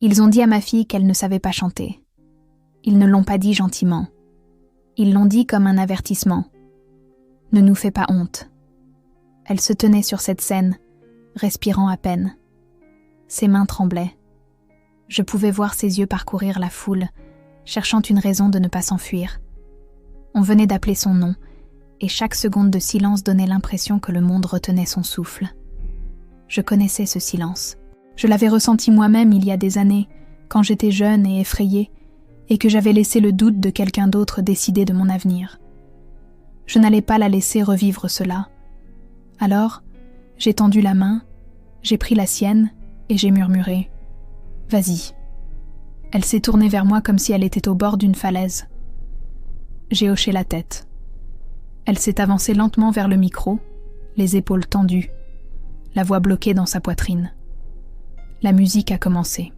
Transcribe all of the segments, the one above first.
Ils ont dit à ma fille qu'elle ne savait pas chanter. Ils ne l'ont pas dit gentiment. Ils l'ont dit comme un avertissement. Ne nous fais pas honte. Elle se tenait sur cette scène, respirant à peine. Ses mains tremblaient. Je pouvais voir ses yeux parcourir la foule, cherchant une raison de ne pas s'enfuir. On venait d'appeler son nom, et chaque seconde de silence donnait l'impression que le monde retenait son souffle. Je connaissais ce silence. Je l'avais ressenti moi-même il y a des années, quand j'étais jeune et effrayée, et que j'avais laissé le doute de quelqu'un d'autre décider de mon avenir. Je n'allais pas la laisser revivre cela. Alors, j'ai tendu la main, j'ai pris la sienne, et j'ai murmuré « Vas-y ». Elle s'est tournée vers moi comme si elle était au bord d'une falaise. J'ai hoché la tête. Elle s'est avancée lentement vers le micro, les épaules tendues, la voix bloquée dans sa poitrine. La musique a commencé.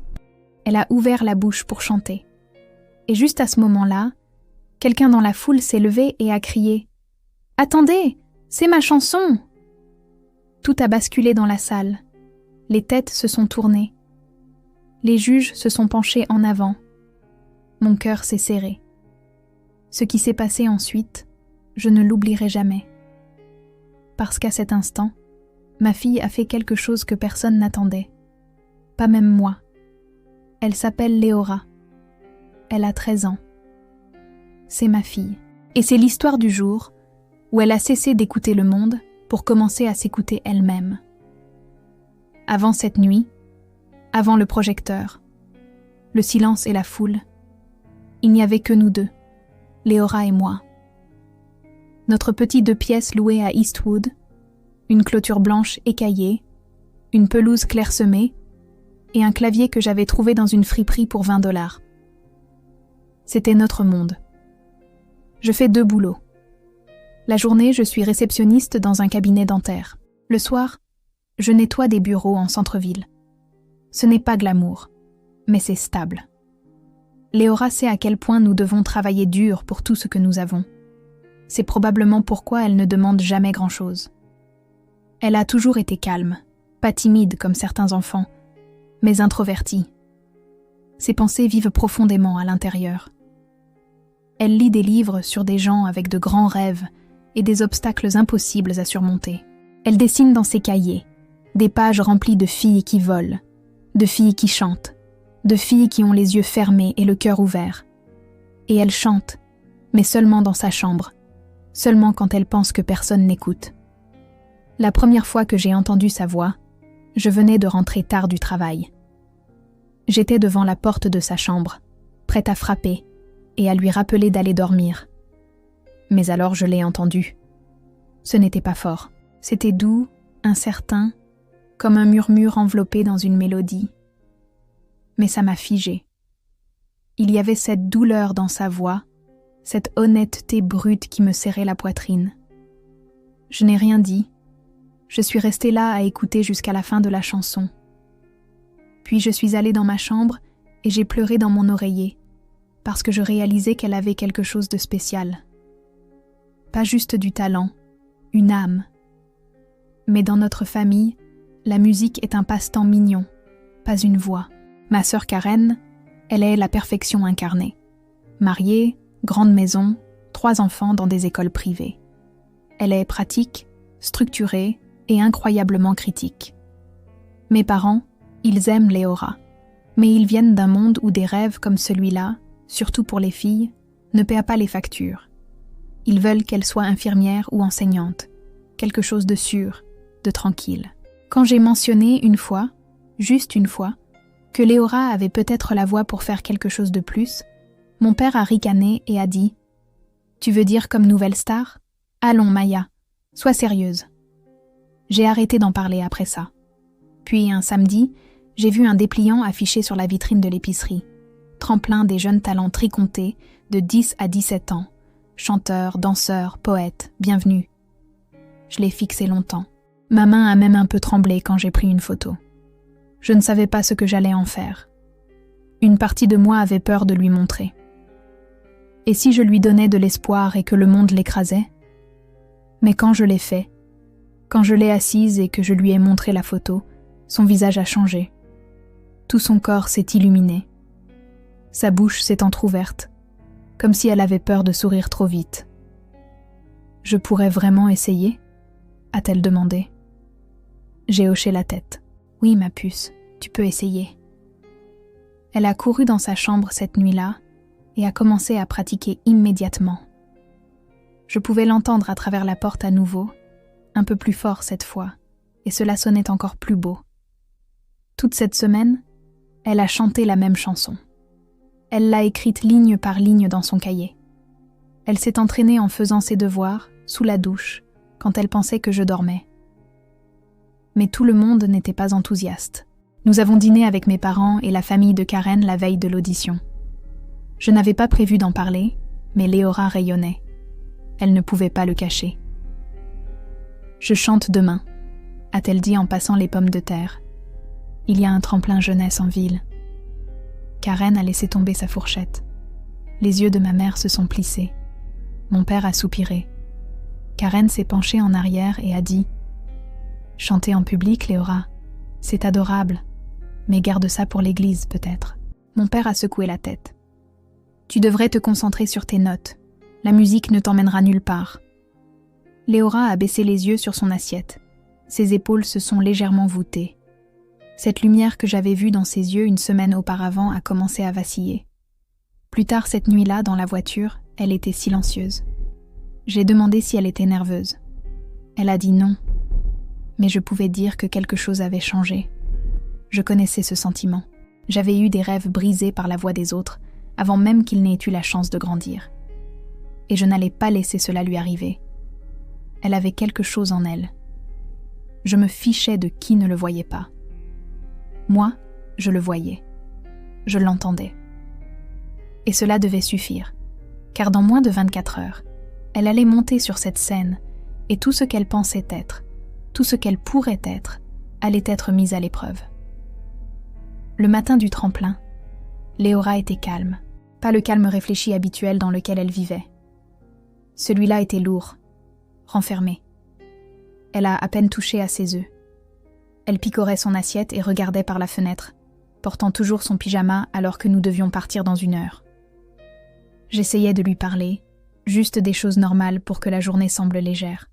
Elle a ouvert la bouche pour chanter. Et juste à ce moment-là, quelqu'un dans la foule s'est levé et a crié « Attendez, c'est ma chanson !» Tout a basculé dans la salle. Les têtes se sont tournées. Les juges se sont penchés en avant. Mon cœur s'est serré. Ce qui s'est passé ensuite, je ne l'oublierai jamais. Parce qu'à cet instant, ma fille a fait quelque chose que personne n'attendait. Pas même moi. Elle s'appelle Léora. Elle a 13 ans. C'est ma fille. Et c'est l'histoire du jour où elle a cessé d'écouter le monde pour commencer à s'écouter elle-même. Avant cette nuit, avant le projecteur, le silence et la foule, il n'y avait que nous deux, Léora et moi. Notre petit 2 pièces loué à Eastwood, une clôture blanche écaillée, une pelouse clairsemée et un clavier que j'avais trouvé dans une friperie pour $20. C'était notre monde. Je fais 2 boulots. La journée, je suis réceptionniste dans un cabinet dentaire. Le soir, je nettoie des bureaux en centre-ville. Ce n'est pas glamour, mais c'est stable. Léora sait à quel point nous devons travailler dur pour tout ce que nous avons. C'est probablement pourquoi elle ne demande jamais grand-chose. Elle a toujours été calme, pas timide comme certains enfants, mais introvertie. Ses pensées vivent profondément à l'intérieur. Elle lit des livres sur des gens avec de grands rêves et des obstacles impossibles à surmonter. Elle dessine dans ses cahiers, des pages remplies de filles qui volent, de filles qui chantent, de filles qui ont les yeux fermés et le cœur ouvert. Et elle chante, mais seulement dans sa chambre, seulement quand elle pense que personne n'écoute. La première fois que j'ai entendu sa voix, je venais de rentrer tard du travail. J'étais devant la porte de sa chambre, prête à frapper et à lui rappeler d'aller dormir. Mais alors je l'ai entendu. Ce n'était pas fort. C'était doux, incertain, comme un murmure enveloppé dans une mélodie. Mais ça m'a figée. Il y avait cette douleur dans sa voix, cette honnêteté brute qui me serrait la poitrine. Je n'ai rien dit. Je suis restée là à écouter jusqu'à la fin de la chanson. Puis je suis allée dans ma chambre et j'ai pleuré dans mon oreiller, parce que je réalisais qu'elle avait quelque chose de spécial. Pas juste du talent, une âme. Mais dans notre famille, la musique est un passe-temps mignon, pas une voix. Ma sœur Karen, elle est la perfection incarnée. Mariée, grande maison, 3 enfants dans des écoles privées. Elle est pratique, structurée et incroyablement critique. Mes parents, ils aiment Léora, mais ils viennent d'un monde où des rêves comme celui-là, surtout pour les filles, ne paient pas les factures. Ils veulent qu'elle soit infirmière ou enseignante, quelque chose de sûr, de tranquille. Quand j'ai mentionné une fois, juste une fois, que Léora avait peut-être la voix pour faire quelque chose de plus, mon père a ricané et a dit « Tu veux dire comme nouvelle star ? Allons, Maya, sois sérieuse. » J'ai arrêté d'en parler après ça. Puis un samedi, j'ai vu un dépliant affiché sur la vitrine de l'épicerie. Tremplin des jeunes talents tricomptés de 10 à 17 ans. Chanteurs, danseurs, poètes, bienvenue. Je l'ai fixé longtemps. Ma main a même un peu tremblé quand j'ai pris une photo. Je ne savais pas ce que j'allais en faire. Une partie de moi avait peur de lui montrer. Et si je lui donnais de l'espoir et que le monde l'écrasait ? Mais quand je l'ai fait, quand je l'ai assise et que je lui ai montré la photo, son visage a changé. Tout son corps s'est illuminé. Sa bouche s'est entr'ouverte, comme si elle avait peur de sourire trop vite. « Je pourrais vraiment essayer ?» a-t-elle demandé. J'ai hoché la tête. « Oui, ma puce, tu peux essayer. » Elle a couru dans sa chambre cette nuit-là et a commencé à pratiquer immédiatement. Je pouvais l'entendre à travers la porte à nouveau, un peu plus fort cette fois, et cela sonnait encore plus beau. Toute cette semaine, elle a chanté la même chanson. Elle l'a écrite ligne par ligne dans son cahier. Elle s'est entraînée en faisant ses devoirs, sous la douche, quand elle pensait que je dormais. Mais tout le monde n'était pas enthousiaste. Nous avons dîné avec mes parents et la famille de Karen la veille de l'audition. Je n'avais pas prévu d'en parler, mais Léora rayonnait. Elle ne pouvait pas le cacher. « Je chante demain », a-t-elle dit en passant les pommes de terre. Il y a un tremplin jeunesse en ville. Karen a laissé tomber sa fourchette. Les yeux de ma mère se sont plissés. Mon père a soupiré. Karen s'est penchée en arrière et a dit « Chanter en public, Léora, c'est adorable, mais garde ça pour l'église peut-être. » Mon père a secoué la tête. « Tu devrais te concentrer sur tes notes. La musique ne t'emmènera nulle part. » Léora a baissé les yeux sur son assiette. Ses épaules se sont légèrement voûtées. Cette lumière que j'avais vue dans ses yeux une semaine auparavant a commencé à vaciller. Plus tard cette nuit-là, dans la voiture, elle était silencieuse. J'ai demandé si elle était nerveuse. Elle a dit non, mais je pouvais dire que quelque chose avait changé. Je connaissais ce sentiment. J'avais eu des rêves brisés par la voix des autres, avant même qu'ils n'aient eu la chance de grandir. Et je n'allais pas laisser cela lui arriver. Elle avait quelque chose en elle. Je me fichais de qui ne le voyait pas. Moi, je le voyais. Je l'entendais. Et cela devait suffire, car dans moins de 24 heures, elle allait monter sur cette scène et tout ce qu'elle pensait être, tout ce qu'elle pourrait être, allait être mis à l'épreuve. Le matin du tremplin, Léora était calme, pas le calme réfléchi habituel dans lequel elle vivait. Celui-là était lourd, renfermé. Elle a à peine touché à ses œufs. Elle picorait son assiette et regardait par la fenêtre, portant toujours son pyjama alors que nous devions partir dans 1 heure. J'essayais de lui parler, juste des choses normales pour que la journée semble légère.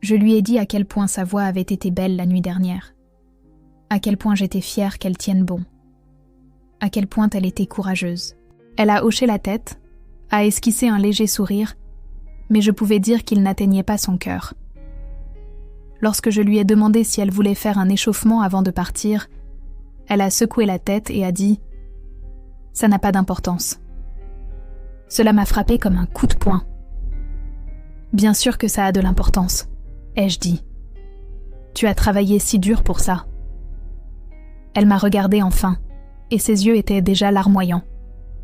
Je lui ai dit à quel point sa voix avait été belle la nuit dernière, à quel point j'étais fière qu'elle tienne bon, à quel point elle était courageuse. Elle a hoché la tête, a esquissé un léger sourire, mais je pouvais dire qu'il n'atteignait pas son cœur. Lorsque je lui ai demandé si elle voulait faire un échauffement avant de partir, elle a secoué la tête et a dit « Ça n'a pas d'importance ». Cela m'a frappé comme un coup de poing. « Bien sûr que ça a de l'importance », ai-je dit. « Tu as travaillé si dur pour ça. » Elle m'a regardé enfin, et ses yeux étaient déjà larmoyants.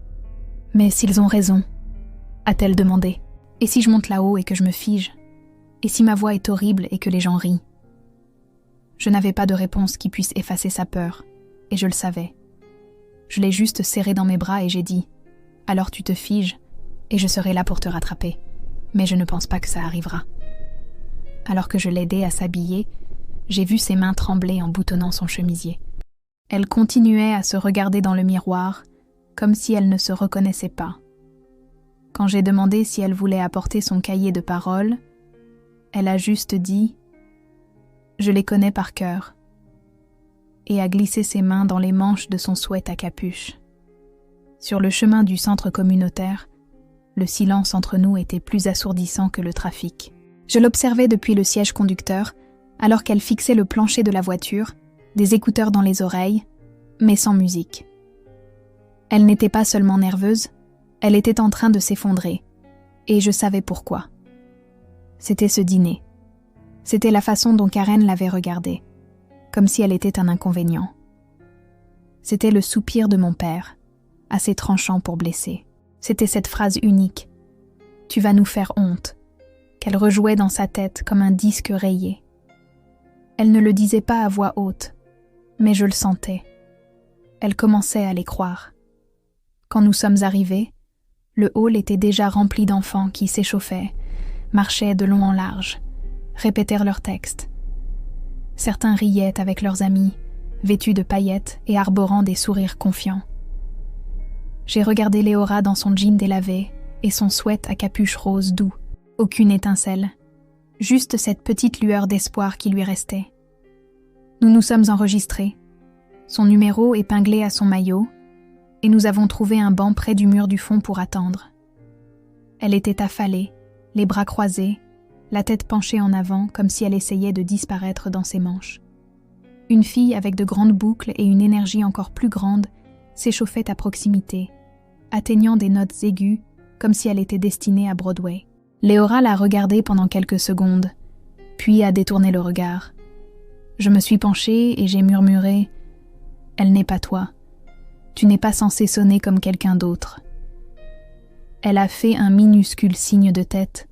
« Mais s'ils ont raison ?» a-t-elle demandé. « Et si je monte là-haut et que je me fige ? Et si ma voix est horrible et que les gens rient ?» Je n'avais pas de réponse qui puisse effacer sa peur, et je le savais. Je l'ai juste serré dans mes bras et j'ai dit « Alors tu te figes, et je serai là pour te rattraper. Mais je ne pense pas que ça arrivera. » Alors que je l'aidais à s'habiller, j'ai vu ses mains trembler en boutonnant son chemisier. Elle continuait à se regarder dans le miroir, comme si elle ne se reconnaissait pas. Quand j'ai demandé si elle voulait apporter son cahier de paroles, elle a juste dit « Je les connais par cœur » et a glissé ses mains dans les manches de son sweat à capuche. Sur le chemin du centre communautaire, le silence entre nous était plus assourdissant que le trafic. Je l'observais depuis le siège conducteur, alors qu'elle fixait le plancher de la voiture, des écouteurs dans les oreilles, mais sans musique. Elle n'était pas seulement nerveuse, elle était en train de s'effondrer, et je savais pourquoi. C'était ce dîner. C'était la façon dont Karen l'avait regardée, comme si elle était un inconvénient. C'était le soupir de mon père, assez tranchant pour blesser. C'était cette phrase unique « Tu vas nous faire honte » qu'elle rejouait dans sa tête comme un disque rayé. Elle ne le disait pas à voix haute, mais je le sentais. Elle commençait à les croire. Quand nous sommes arrivés, le hall était déjà rempli d'enfants qui s'échauffaient, marchaient de long en large, répétèrent leurs textes. Certains riaient avec leurs amis, vêtue de paillettes et arborant des sourires confiants. J'ai regardé Léora dans son jean délavé et son sweat à capuche rose doux. Aucune étincelle, juste cette petite lueur d'espoir qui lui restait. Nous nous sommes enregistrés, son numéro épinglé à son maillot, et nous avons trouvé un banc près du mur du fond pour attendre. Elle était affalée, les bras croisés, la tête penchée en avant comme si elle essayait de disparaître dans ses manches. Une fille avec de grandes boucles et une énergie encore plus grande s'échauffait à proximité, atteignant des notes aiguës comme si elle était destinée à Broadway. Léora l'a regardée pendant quelques secondes, puis a détourné le regard. Je me suis penchée et j'ai murmuré « Elle n'est pas toi. Tu n'es pas censé sonner comme quelqu'un d'autre. » Elle a fait un minuscule signe de tête,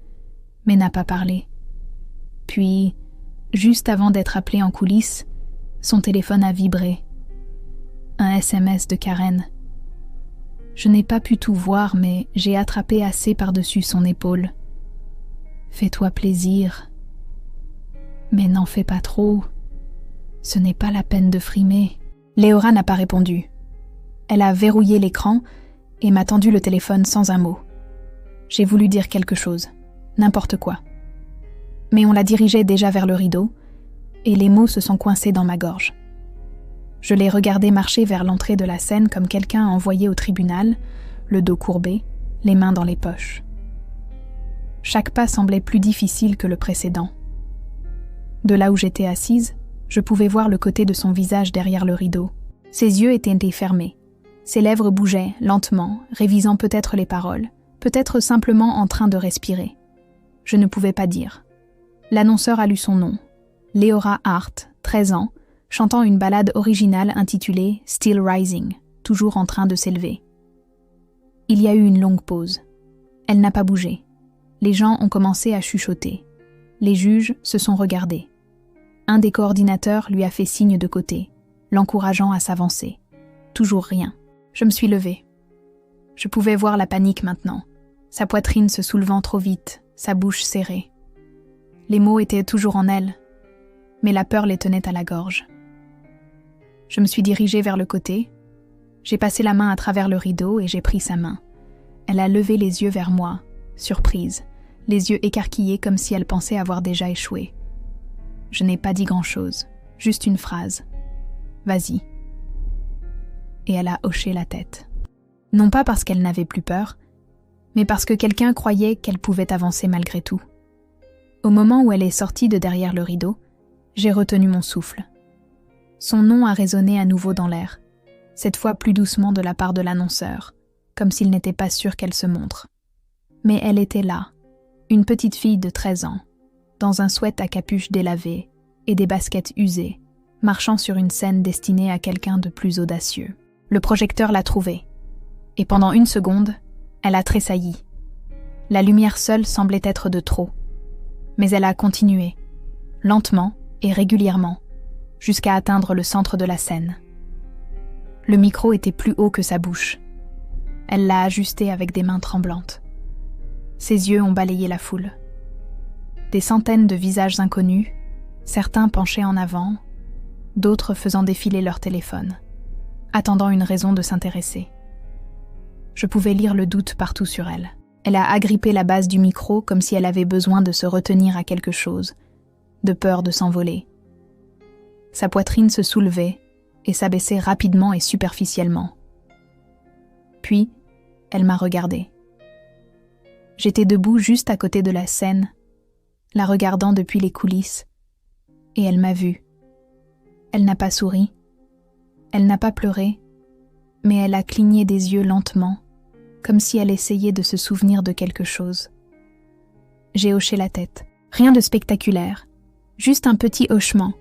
mais n'a pas parlé. Puis, juste avant d'être appelée en coulisses, son téléphone a vibré. Un SMS de Karen. Je n'ai pas pu tout voir, mais j'ai attrapé assez par-dessus son épaule. « Fais-toi plaisir. » Mais n'en fais pas trop. Ce n'est pas la peine de frimer. Léora n'a pas répondu. Elle a verrouillé l'écran et m'a tendu le téléphone sans un mot. J'ai voulu dire quelque chose, n'importe quoi. Mais on la dirigeait déjà vers le rideau, et les mots se sont coincés dans ma gorge. Je l'ai regardée marcher vers l'entrée de la scène comme quelqu'un envoyé au tribunal, le dos courbé, les mains dans les poches. Chaque pas semblait plus difficile que le précédent. De là où j'étais assise, je pouvais voir le côté de son visage derrière le rideau. Ses yeux étaient fermés. Ses lèvres bougeaient, lentement, révisant peut-être les paroles, peut-être simplement en train de respirer. Je ne pouvais pas dire. L'annonceur a lu son nom. Léora Hart, 13 ans, chantant une ballade originale intitulée « Still Rising », toujours en train de s'élever. Il y a eu une longue pause. Elle n'a pas bougé. Les gens ont commencé à chuchoter. Les juges se sont regardés. Un des coordinateurs lui a fait signe de côté, l'encourageant à s'avancer. Toujours rien. Je me suis levée. Je pouvais voir la panique maintenant, sa poitrine se soulevant trop vite, sa bouche serrée. Les mots étaient toujours en elle, mais la peur les tenait à la gorge. Je me suis dirigée vers le côté. J'ai passé la main à travers le rideau et j'ai pris sa main. Elle a levé les yeux vers moi, surprise, les yeux écarquillés comme si elle pensait avoir déjà échoué. Je n'ai pas dit grand-chose, juste une phrase. « Vas-y. » Et elle a hoché la tête. Non pas parce qu'elle n'avait plus peur, mais parce que quelqu'un croyait qu'elle pouvait avancer malgré tout. Au moment où elle est sortie de derrière le rideau, j'ai retenu mon souffle. Son nom a résonné à nouveau dans l'air, cette fois plus doucement de la part de l'annonceur, comme s'il n'était pas sûr qu'elle se montre. Mais elle était là, une petite fille de 13 ans, dans un sweat à capuche délavé et des baskets usées, marchant sur une scène destinée à quelqu'un de plus audacieux. Le projecteur l'a trouvée, et pendant une seconde, elle a tressailli. La lumière seule semblait être de trop, mais elle a continué, lentement et régulièrement, jusqu'à atteindre le centre de la scène. Le micro était plus haut que sa bouche. Elle l'a ajusté avec des mains tremblantes. Ses yeux ont balayé la foule. Des centaines de visages inconnus, certains penchés en avant, d'autres faisant défiler leur téléphone, attendant une raison de s'intéresser. Je pouvais lire le doute partout sur elle. Elle a agrippé la base du micro comme si elle avait besoin de se retenir à quelque chose, de peur de s'envoler. Sa poitrine se soulevait et s'abaissait rapidement et superficiellement. Puis, elle m'a regardée. J'étais debout juste à côté de la scène, la regardant depuis les coulisses, et elle m'a vue. Elle n'a pas souri, elle n'a pas pleuré, mais elle a cligné des yeux lentement, comme si elle essayait de se souvenir de quelque chose. J'ai hoché la tête. Rien de spectaculaire, juste un petit hochement,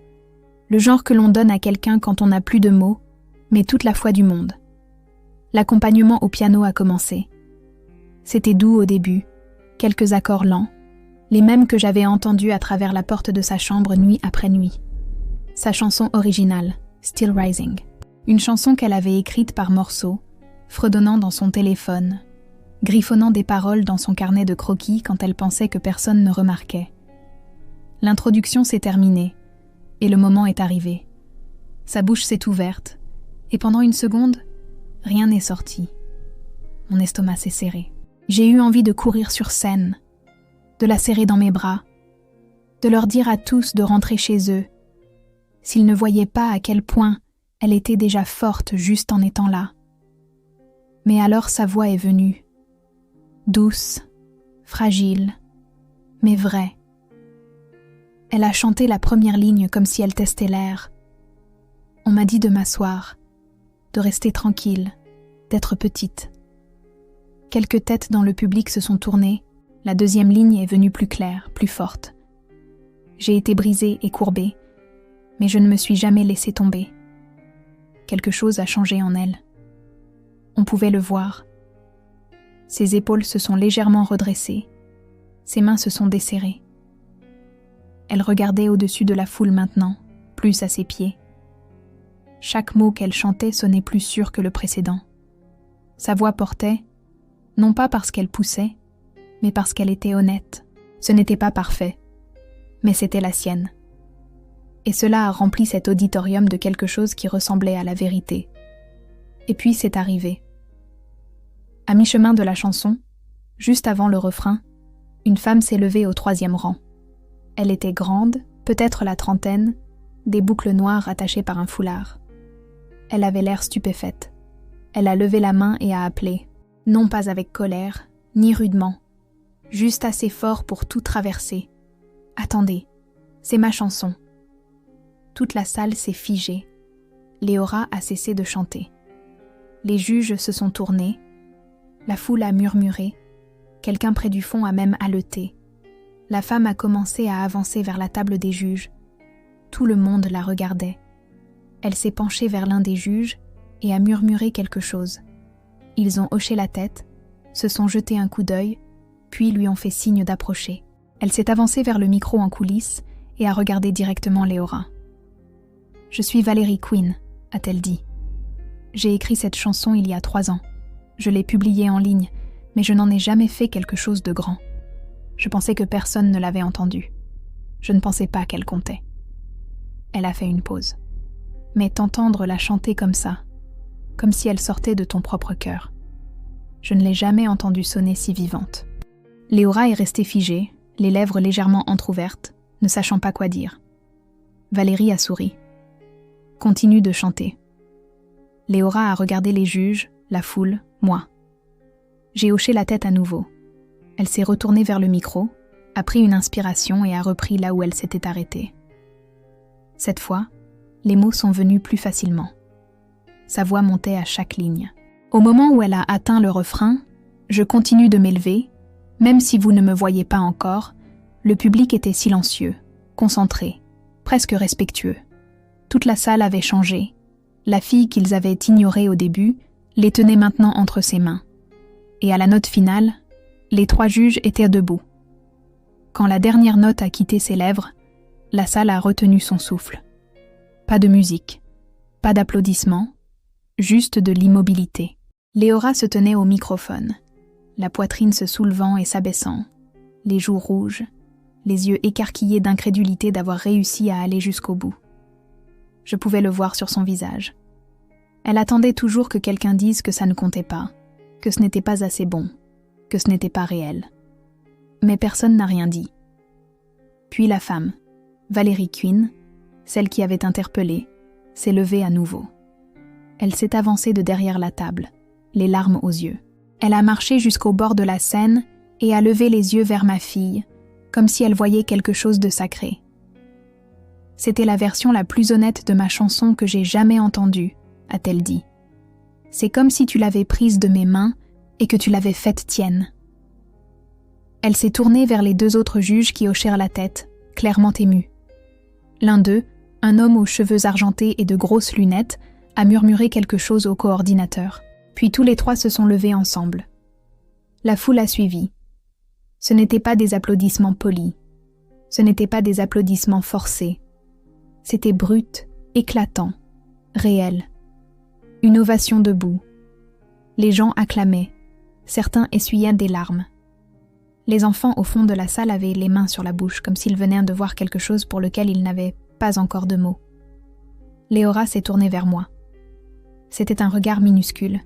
le genre que l'on donne à quelqu'un quand on n'a plus de mots, mais toute la foi du monde. L'accompagnement au piano a commencé. C'était doux au début, quelques accords lents, les mêmes que j'avais entendus à travers la porte de sa chambre nuit après nuit. Sa chanson originale, Still Rising. Une chanson qu'elle avait écrite par morceaux, fredonnant dans son téléphone, griffonnant des paroles dans son carnet de croquis quand elle pensait que personne ne remarquait. L'introduction s'est terminée, et le moment est arrivé. Sa bouche s'est ouverte, et pendant une seconde, rien n'est sorti. Mon estomac s'est serré. J'ai eu envie de courir sur scène, de la serrer dans mes bras, de leur dire à tous de rentrer chez eux, s'ils ne voyaient pas à quel point elle était déjà forte juste en étant là. Mais alors sa voix est venue, douce, fragile, mais vraie. Elle a chanté la première ligne comme si elle testait l'air. On m'a dit de m'asseoir, de rester tranquille, d'être petite. Quelques têtes dans le public se sont tournées, la deuxième ligne est venue plus claire, plus forte. J'ai été brisée et courbée, mais je ne me suis jamais laissée tomber. Quelque chose a changé en elle. On pouvait le voir. Ses épaules se sont légèrement redressées, ses mains se sont desserrées. Elle regardait au-dessus de la foule maintenant, plus à ses pieds. Chaque mot qu'elle chantait sonnait plus sûr que le précédent. Sa voix portait, non pas parce qu'elle poussait, mais parce qu'elle était honnête. Ce n'était pas parfait, mais c'était la sienne. Et cela a rempli cet auditorium de quelque chose qui ressemblait à la vérité. Et puis c'est arrivé. À mi-chemin de la chanson, juste avant le refrain, une femme s'est levée au 3e rang. Elle était grande, peut-être la trentaine, des boucles noires attachées par un foulard. Elle avait l'air stupéfaite. Elle a levé la main et a appelé, non pas avec colère, ni rudement, juste assez fort pour tout traverser. « Attendez, c'est ma chanson. » Toute la salle s'est figée. Léora a cessé de chanter. Les juges se sont tournés. La foule a murmuré. Quelqu'un près du fond a même haleté. La femme a commencé à avancer vers la table des juges. Tout le monde la regardait. Elle s'est penchée vers l'un des juges et a murmuré quelque chose. Ils ont hoché la tête, se sont jetés un coup d'œil, puis lui ont fait signe d'approcher. Elle s'est avancée vers le micro en coulisses et a regardé directement Léora. « Je suis Valérie Quinn », a-t-elle dit. « J'ai écrit cette chanson il y a 3 ans. Je l'ai publiée en ligne, mais je n'en ai jamais fait quelque chose de grand. Je pensais que personne ne l'avait entendue. Je ne pensais pas qu'elle comptait. » Elle a fait une pause. « Mais t'entendre la chanter comme ça, comme si elle sortait de ton propre cœur. Je ne l'ai jamais entendue sonner si vivante. » Léora est restée figée, les lèvres légèrement entr'ouvertes, ne sachant pas quoi dire. Valérie a souri. « Continue de chanter. » Léora a regardé les juges, la foule, moi. J'ai hoché la tête à nouveau. Elle s'est retournée vers le micro, a pris une inspiration et a repris là où elle s'était arrêtée. Cette fois, les mots sont venus plus facilement. Sa voix montait à chaque ligne. Au moment où elle a atteint le refrain, je continue de m'élever, même si vous ne me voyez pas encore, le public était silencieux, concentré, presque respectueux. Toute la salle avait changé. La fille qu'ils avaient ignorée au début les tenait maintenant entre ses mains. Et à la note finale, les 3 juges étaient debout. Quand la dernière note a quitté ses lèvres, la salle a retenu son souffle. Pas de musique, pas d'applaudissements, juste de l'immobilité. Léora se tenait au microphone, la poitrine se soulevant et s'abaissant, les joues rouges, les yeux écarquillés d'incrédulité d'avoir réussi à aller jusqu'au bout. Je pouvais le voir sur son visage. Elle attendait toujours que quelqu'un dise que ça ne comptait pas, que ce n'était pas assez bon, que ce n'était pas réel. Mais personne n'a rien dit. Puis la femme, Valérie Quinn, celle qui avait interpellé, s'est levée à nouveau. Elle s'est avancée de derrière la table, les larmes aux yeux. Elle a marché jusqu'au bord de la scène et a levé les yeux vers ma fille, comme si elle voyait quelque chose de sacré. C'était la version la plus honnête de ma chanson que j'ai jamais entendue, a-t-elle dit. C'est comme si tu l'avais prise de mes mains et que tu l'avais faite tienne. Elle s'est tournée vers les 2 autres juges qui hochèrent la tête, clairement émus. L'un d'eux, un homme aux cheveux argentés et de grosses lunettes, a murmuré quelque chose au coordinateur. Puis tous les 3 se sont levés ensemble. La foule a suivi. Ce n'étaient pas des applaudissements polis. Ce n'étaient pas des applaudissements forcés. C'était brut, éclatant, réel. Une ovation debout. Les gens acclamaient. Certains essuyaient des larmes. Les enfants au fond de la salle avaient les mains sur la bouche, comme s'ils venaient de voir quelque chose pour lequel ils n'avaient pas encore de mots. Léora s'est tournée vers moi. C'était un regard minuscule,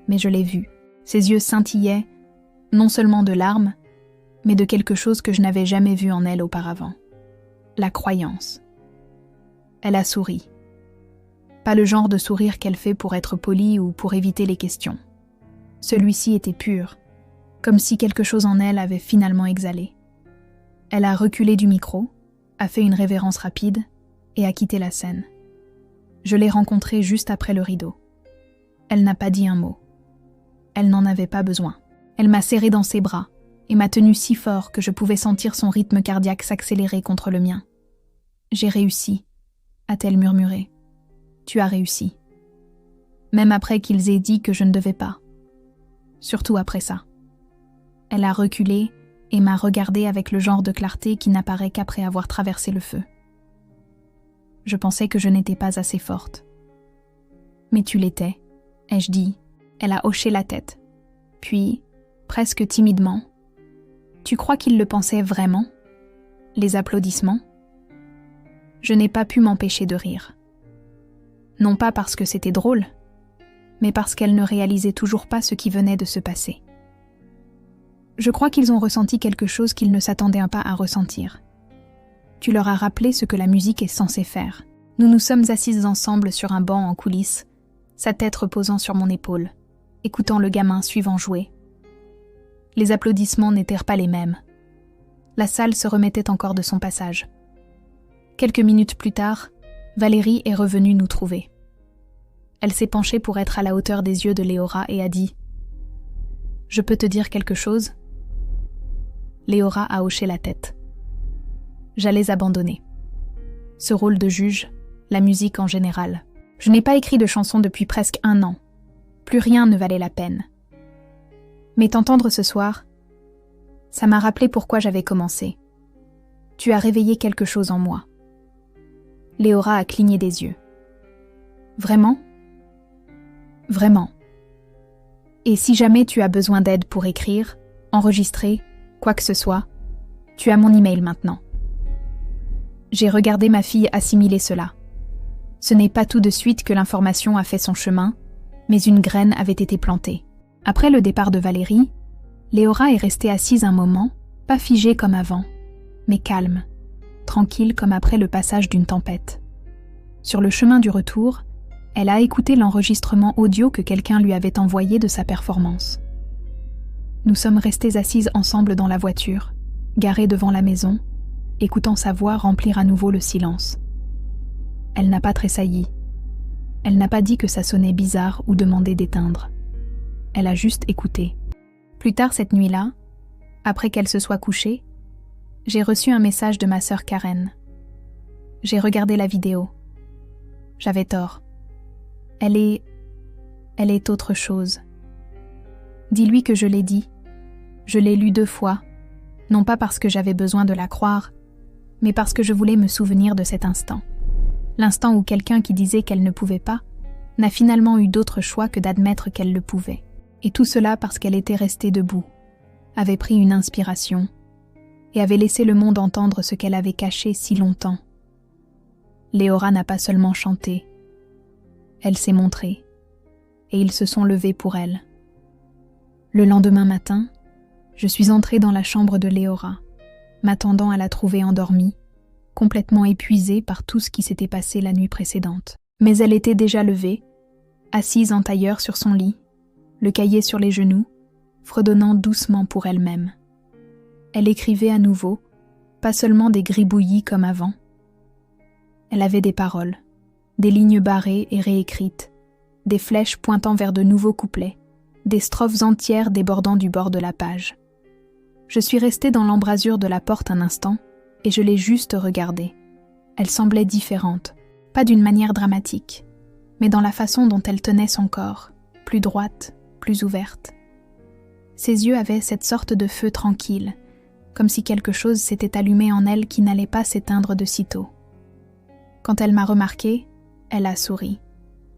mais je l'ai vu. Ses yeux scintillaient, non seulement de larmes, mais de quelque chose que je n'avais jamais vu en elle auparavant. La croyance. Elle a souri. Pas le genre de sourire qu'elle fait pour être polie ou pour éviter les questions. Celui-ci était pur, comme si quelque chose en elle avait finalement exhalé. Elle a reculé du micro, a fait une révérence rapide et a quitté la scène. Je l'ai rencontrée juste après le rideau. Elle n'a pas dit un mot. Elle n'en avait pas besoin. Elle m'a serré dans ses bras et m'a tenu si fort que je pouvais sentir son rythme cardiaque s'accélérer contre le mien. « J'ai réussi », a-t-elle murmuré. « Tu as réussi. » Même après qu'ils aient dit que je ne devais pas. Surtout après ça. Elle a reculé et m'a regardé avec le genre de clarté qui n'apparaît qu'après avoir traversé le feu. Je pensais que je n'étais pas assez forte. « Mais tu l'étais », ai-je dit. Elle a hoché la tête. Puis, presque timidement, « Tu crois qu'il le pensait vraiment ?» Les applaudissements. Je n'ai pas pu m'empêcher de rire. Non pas parce que c'était drôle, mais parce qu'elle ne réalisait toujours pas ce qui venait de se passer. Je crois qu'ils ont ressenti quelque chose qu'ils ne s'attendaient pas à ressentir. Tu leur as rappelé ce que la musique est censée faire. Nous nous sommes assises ensemble sur un banc en coulisses, sa tête reposant sur mon épaule, écoutant le gamin suivant jouer. Les applaudissements n'étaient pas les mêmes. La salle se remettait encore de son passage. Quelques minutes plus tard, Valérie est revenue nous trouver. Elle s'est penchée pour être à la hauteur des yeux de Léora et a dit « Je peux te dire quelque chose ?» Léora a hoché la tête. J'allais abandonner. Ce rôle de juge, la musique en général. Je n'ai pas écrit de chansons depuis presque 1 an. Plus rien ne valait la peine. Mais t'entendre ce soir, ça m'a rappelé pourquoi j'avais commencé. Tu as réveillé quelque chose en moi. Léora a cligné des yeux. Vraiment ? Vraiment. Et si jamais tu as besoin d'aide pour écrire, enregistrer, quoi que ce soit, tu as mon email maintenant. J'ai regardé ma fille assimiler cela. Ce n'est pas tout de suite que l'information a fait son chemin, mais une graine avait été plantée. Après le départ de Valérie, Léora est restée assise un moment, pas figée comme avant, mais calme, tranquille comme après le passage d'une tempête. Sur le chemin du retour, elle a écouté l'enregistrement audio que quelqu'un lui avait envoyé de sa performance. Nous sommes restées assises ensemble dans la voiture, garées devant la maison, écoutant sa voix remplir à nouveau le silence. Elle n'a pas tressailli. Elle n'a pas dit que ça sonnait bizarre ou demandé d'éteindre. Elle a juste écouté. Plus tard cette nuit-là, après qu'elle se soit couchée, j'ai reçu un message de ma sœur Karen. J'ai regardé la vidéo. J'avais tort. Elle est autre chose. Dis-lui que je l'ai dit. Je l'ai lu 2 fois, non pas parce que j'avais besoin de la croire, mais parce que je voulais me souvenir de cet instant. L'instant où quelqu'un qui disait qu'elle ne pouvait pas n'a finalement eu d'autre choix que d'admettre qu'elle le pouvait. Et tout cela parce qu'elle était restée debout, avait pris une inspiration et avait laissé le monde entendre ce qu'elle avait caché si longtemps. Léora n'a pas seulement chanté, elle s'est montrée, et ils se sont levés pour elle. Le lendemain matin, je suis entrée dans la chambre de Léora, m'attendant à la trouver endormie, complètement épuisée par tout ce qui s'était passé la nuit précédente. Mais elle était déjà levée, assise en tailleur sur son lit, le cahier sur les genoux, fredonnant doucement pour elle-même. Elle écrivait à nouveau, pas seulement des gribouillis comme avant. Elle avait des paroles, des lignes barrées et réécrites, des flèches pointant vers de nouveaux couplets, des strophes entières débordant du bord de la page. Je suis restée dans l'embrasure de la porte un instant et je l'ai juste regardée. Elle semblait différente, pas d'une manière dramatique, mais dans la façon dont elle tenait son corps, plus droite, plus ouverte. Ses yeux avaient cette sorte de feu tranquille, comme si quelque chose s'était allumé en elle qui n'allait pas s'éteindre de sitôt. Quand elle m'a remarquée, elle a souri.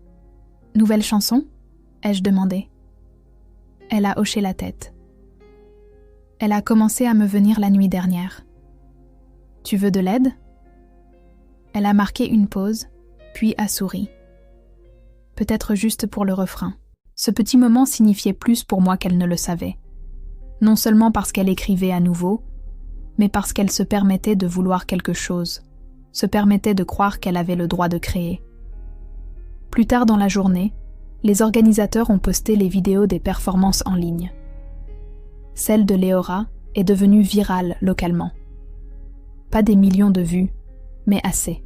« Nouvelle chanson ?» ai-je demandé. Elle a hoché la tête. Elle a commencé à me venir la nuit dernière. « Tu veux de l'aide ?» Elle a marqué une pause, puis a souri. Peut-être juste pour le refrain. Ce petit moment signifiait plus pour moi qu'elle ne le savait. Non seulement parce qu'elle écrivait à nouveau, mais parce qu'elle se permettait de vouloir quelque chose, se permettait de croire qu'elle avait le droit de créer. Plus tard dans la journée, les organisateurs ont posté les vidéos des performances en ligne. Celle de Leora est devenue virale localement. Pas des millions de vues, mais assez.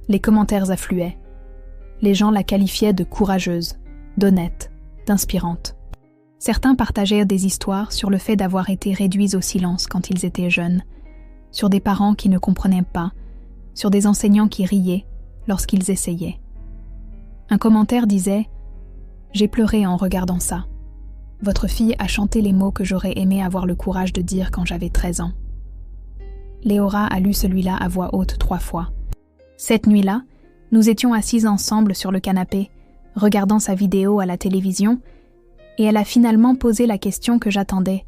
Les commentaires affluaient. Les gens la qualifiaient de courageuse, d'honnête, d'inspirante. Certains partageaient des histoires sur le fait d'avoir été réduits au silence quand ils étaient jeunes, sur des parents qui ne comprenaient pas, sur des enseignants qui riaient lorsqu'ils essayaient. Un commentaire disait « J'ai pleuré en regardant ça. Votre fille a chanté les mots que j'aurais aimé avoir le courage de dire quand j'avais 13 ans. » Leora a lu celui-là à voix haute 3 fois. Cette nuit-là, nous étions assises ensemble sur le canapé, regardant sa vidéo à la télévision, et elle a finalement posé la question que j'attendais.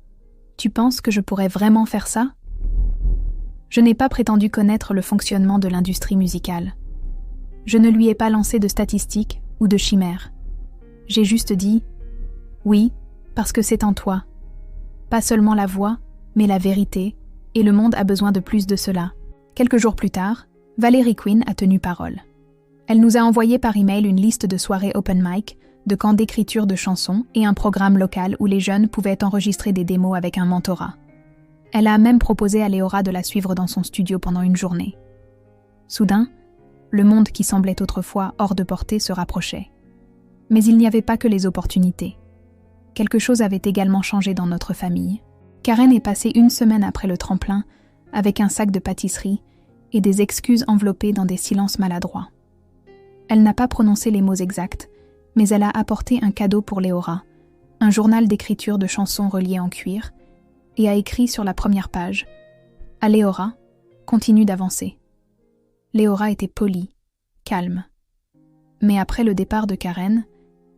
« Tu penses que je pourrais vraiment faire ça ?» Je n'ai pas prétendu connaître le fonctionnement de l'industrie musicale. Je ne lui ai pas lancé de statistiques ou de chimères. J'ai juste dit « Oui, parce que c'est en toi. Pas seulement la voix, mais la vérité, et le monde a besoin de plus de cela. » Quelques jours plus tard, Valérie Quinn a tenu parole. Elle nous a envoyé par email une liste de soirées open mic, de camps d'écriture de chansons et un programme local où les jeunes pouvaient enregistrer des démos avec un mentorat. Elle a même proposé à Leora de la suivre dans son studio pendant une journée. Soudain, le monde qui semblait autrefois hors de portée se rapprochait. Mais il n'y avait pas que les opportunités. Quelque chose avait également changé dans notre famille. Karen est passée 1 semaine après le tremplin avec un sac de pâtisserie et des excuses enveloppées dans des silences maladroits. Elle n'a pas prononcé les mots exacts, mais elle a apporté un cadeau pour Leora, un journal d'écriture de chansons reliées en cuir, et a écrit sur la première page « À Leora, continue d'avancer ». Leora était polie, calme. Mais après le départ de Karen,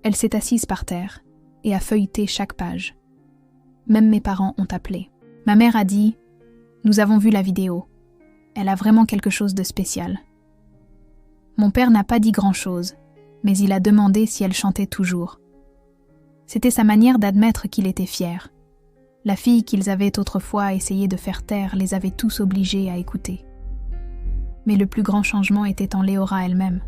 elle s'est assise par terre et a feuilleté chaque page. Même mes parents ont appelé. Ma mère a dit « Nous avons vu la vidéo. Elle a vraiment quelque chose de spécial. » Mon père n'a pas dit grand-chose, mais il a demandé si elle chantait toujours. C'était sa manière d'admettre qu'il était fier. La fille qu'ils avaient autrefois essayé de faire taire les avait tous obligés à écouter. Mais le plus grand changement était en Leora elle-même.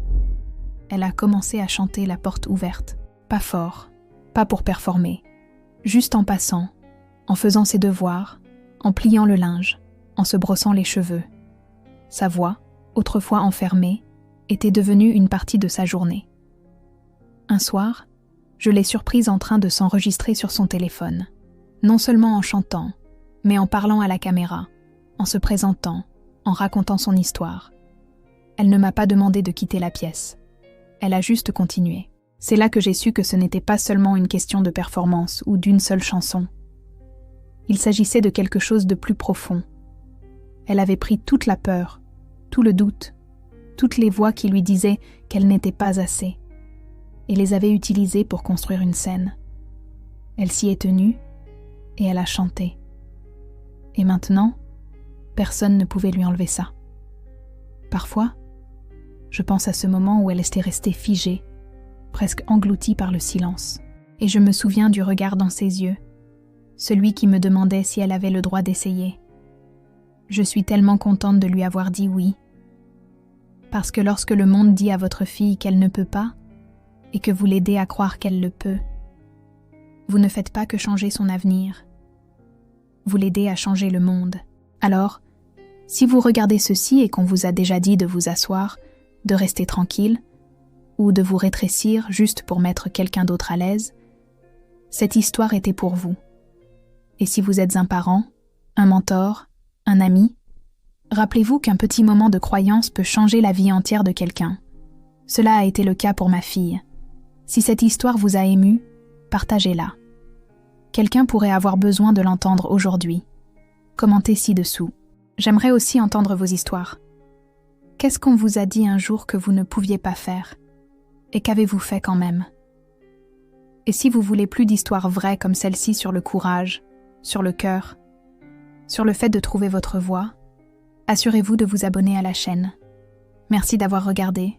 Elle a commencé à chanter la porte ouverte. Pas fort, pas pour performer. Juste en passant, en faisant ses devoirs, en pliant le linge, en se brossant les cheveux. Sa voix, autrefois enfermée, était devenue une partie de sa journée. Un soir, je l'ai surprise en train de s'enregistrer sur son téléphone. Non seulement en chantant, mais en parlant à la caméra, en se présentant, en racontant son histoire. Elle ne m'a pas demandé de quitter la pièce. Elle a juste continué. C'est là que j'ai su que ce n'était pas seulement une question de performance ou d'une seule chanson. Il s'agissait de quelque chose de plus profond. Elle avait pris toute la peur, tout le doute, toutes les voix qui lui disaient qu'elle n'était pas assez, et les avait utilisées pour construire une scène. Elle s'y est tenue, et elle a chanté. Et maintenant, personne ne pouvait lui enlever ça. Parfois, je pense à ce moment où elle était restée figée, presque engloutie par le silence, et je me souviens du regard dans ses yeux, celui qui me demandait si elle avait le droit d'essayer. Je suis tellement contente de lui avoir dit oui, parce que lorsque le monde dit à votre fille qu'elle ne peut pas, et que vous l'aidez à croire qu'elle le peut, vous ne faites pas que changer son avenir, vous l'aidez à changer le monde. Alors, si vous regardez ceci et qu'on vous a déjà dit de vous asseoir, de rester tranquille, ou de vous rétrécir juste pour mettre quelqu'un d'autre à l'aise, cette histoire était pour vous. Et si vous êtes un parent, un mentor, un ami, rappelez-vous qu'un petit moment de croyance peut changer la vie entière de quelqu'un. Cela a été le cas pour ma fille. Si cette histoire vous a ému, partagez-la. Quelqu'un pourrait avoir besoin de l'entendre aujourd'hui. Commentez ci-dessous. J'aimerais aussi entendre vos histoires. Qu'est-ce qu'on vous a dit un jour que vous ne pouviez pas faire? Et qu'avez-vous fait quand même? Et si vous voulez plus d'histoires vraies comme celle-ci sur le courage, sur le cœur, sur le fait de trouver votre voie, assurez-vous de vous abonner à la chaîne. Merci d'avoir regardé.